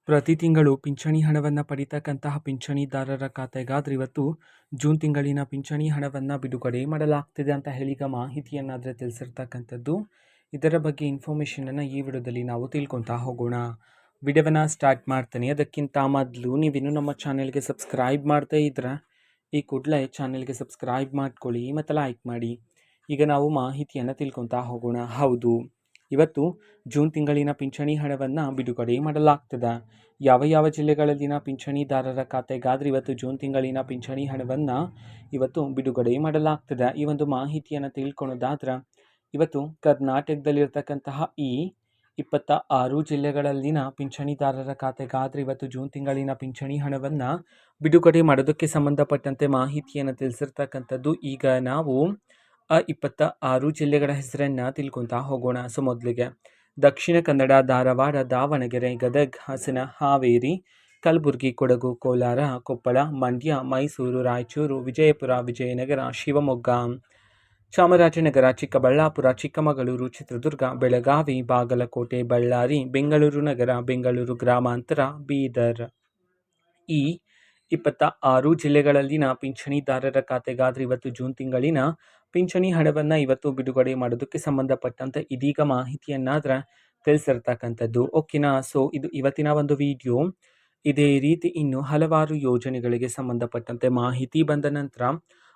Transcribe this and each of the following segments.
ಪ್ರತಿ ತಿಂಗಳು ಪಿಂಚಣಿ ಹಣವನ್ನು ಪಡಿತಕ್ಕಂತಹ ಪಿಂಚಣಿದಾರರ ಖಾತೆಗಾದ್ರೆ ಇವತ್ತು ಜೂನ್ ತಿಂಗಳಿನ ಪಿಂಚಣಿ ಹಣವನ್ನು ಬಿಡುಗಡೆ ಮಾಡಲಾಗ್ತಿದೆ ಅಂತ ಹೇಳಿ ಈಗ ಮಾಹಿತಿಯನ್ನಾದರೆ ತಿಳಿಸಿರ್ತಕ್ಕಂಥದ್ದು. ಇದರ ಬಗ್ಗೆ ಇನ್ಫಾರ್ಮೇಷನನ್ನು ಈ ವಿಡಿಯೋದಲ್ಲಿ ನಾವು ತಿಳ್ಕೊತಾ ಹೋಗೋಣ. ವಿಡಿಯೋವನ್ನು ಸ್ಟಾರ್ಟ್ ಮಾಡ್ತೀನಿ. ಅದಕ್ಕಿಂತ ಮೊದಲು ನೀವಿನ್ನೂ ನಮ್ಮ ಚಾನೆಲ್ಗೆ ಸಬ್ಸ್ಕ್ರೈಬ್ ಮಾಡ್ತಾ ಇದ್ರೆ ಈ ಕೂಡಲೇ ಚಾನೆಲ್ಗೆ ಸಬ್ಸ್ಕ್ರೈಬ್ ಮಾಡ್ಕೊಳ್ಳಿ ಮತ್ತು ಲೈಕ್ ಮಾಡಿ. ಈಗ ನಾವು ಮಾಹಿತಿಯನ್ನು ತಿಳ್ಕೊತಾ ಹೋಗೋಣ. ಹೌದು, ಇವತ್ತು ಜೂನ್ ತಿಂಗಳಿನ ಪಿಂಚಣಿ ಹಣವನ್ನು ಬಿಡುಗಡೆ ಮಾಡಲಾಗ್ತದೆ. ಯಾವ ಯಾವ ಜಿಲ್ಲೆಗಳಲ್ಲಿನ ಪಿಂಚಣಿದಾರರ ಖಾತೆಗಾದ್ರೆ ಇವತ್ತು ಜೂನ್ ತಿಂಗಳಿನ ಪಿಂಚಣಿ ಹಣವನ್ನು ಇವತ್ತು ಬಿಡುಗಡೆ ಮಾಡಲಾಗ್ತದೆ. ಈ ಒಂದು ಮಾಹಿತಿಯನ್ನು ತಿಳ್ಕೊಳೋದಾದ್ರೆ ಇವತ್ತು ಕರ್ನಾಟಕದಲ್ಲಿರ್ತಕ್ಕಂತಹ ಈ 26 ಜಿಲ್ಲೆಗಳಲ್ಲಿನ ಪಿಂಚಣಿದಾರರ ಖಾತೆಗಾದ್ರೆ ಇವತ್ತು ಜೂನ್ ತಿಂಗಳಿನ ಪಿಂಚಣಿ ಹಣವನ್ನು ಬಿಡುಗಡೆ ಮಾಡೋದಕ್ಕೆ ಸಂಬಂಧಪಟ್ಟಂತೆ ಮಾಹಿತಿಯನ್ನು ತಿಳಿಸಿರ್ತಕ್ಕಂಥದ್ದು. ಈಗ ನಾವು 26 ಜಿಲ್ಲೆಗಳ ಹೆಸರನ್ನು ತಿಳ್ಕೊತಾ ಹೋಗೋಣ. ಸೊ ಮೊದಲಿಗೆ ದಕ್ಷಿಣ ಕನ್ನಡ, ಧಾರವಾಡ, ದಾವಣಗೆರೆ, ಗದಗ, ಹಾಸನ, ಹಾವೇರಿ, ಕಲಬುರಗಿ, ಕೊಡಗು, ಕೋಲಾರ, ಕೊಪ್ಪಳ, ಮಂಡ್ಯ, ಮೈಸೂರು, ರಾಯಚೂರು, ವಿಜಯಪುರ, ವಿಜಯನಗರ, ಶಿವಮೊಗ್ಗ, ಚಾಮರಾಜನಗರ, ಚಿಕ್ಕಬಳ್ಳಾಪುರ, ಚಿಕ್ಕಮಗಳೂರು, ಚಿತ್ರದುರ್ಗ, ಬೆಳಗಾವಿ, ಬಾಗಲಕೋಟೆ, ಬಳ್ಳಾರಿ, ಬೆಂಗಳೂರು ನಗರ, ಬೆಂಗಳೂರು ಗ್ರಾಮಾಂತರ, ಬೀದರ್. ಈ 26 ಜಿಲ್ಲೆಗಳಲ್ಲಿನ ಪಿಂಚಣಿದಾರರ ಖಾತೆಗಾದ್ರೆ ಇವತ್ತು ಜೂನ್ ತಿಂಗಳಿನ ಪಿಂಚಣಿ ಹಣವನ್ನು ಇವತ್ತು ಬಿಡುಗಡೆ ಮಾಡೋದಕ್ಕೆ ಸಂಬಂಧಪಟ್ಟಂತೆ ಇದೀಗ ಮಾಹಿತಿಯನ್ನಾದ್ರೆ ತಿಳಿಸಿರ್ತಕ್ಕಂಥದ್ದು. ಓಕೆನಾ? ಸೊ ಇದು ಇವತ್ತಿನ ಒಂದು ವಿಡಿಯೋ. ಇದೇ ರೀತಿ ಇನ್ನು ಹಲವಾರು ಯೋಜನೆಗಳಿಗೆ ಸಂಬಂಧಪಟ್ಟಂತೆ ಮಾಹಿತಿ ಬಂದ ನಂತರ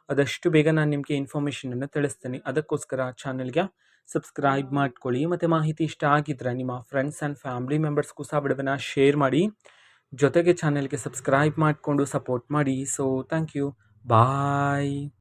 ಆದಷ್ಟು ಬೇಗ ನಾನು ನಿಮಗೆ ಇನ್ಫಾರ್ಮೇಷನನ್ನು ತಿಳಿಸ್ತೀನಿ. ಅದಕ್ಕೋಸ್ಕರ ಚಾನೆಲ್ಗೆ ಸಬ್ಸ್ಕ್ರೈಬ್ ಮಾಡ್ಕೊಳ್ಳಿ ಮತ್ತು ಮಾಹಿತಿ ಇಷ್ಟ ಆಗಿದ್ರೆ ನಿಮ್ಮ ಫ್ರೆಂಡ್ಸ್ ಆ್ಯಂಡ್ ಫ್ಯಾಮಿಲಿ ಮೆಂಬರ್ಸ್ಗೂ ಸಹ ವಿಡಿಯೋವನ್ನು ಶೇರ್ ಮಾಡಿ. ಜೊತೆಗೆ ಚಾನೆಲ್ಗೆ ಸಬ್ಸ್ಕ್ರೈಬ್ ಮಾಡಿಕೊಂಡು ಸಪೋರ್ಟ್ ಮಾಡಿ. So thank you. ಬಾಯ್.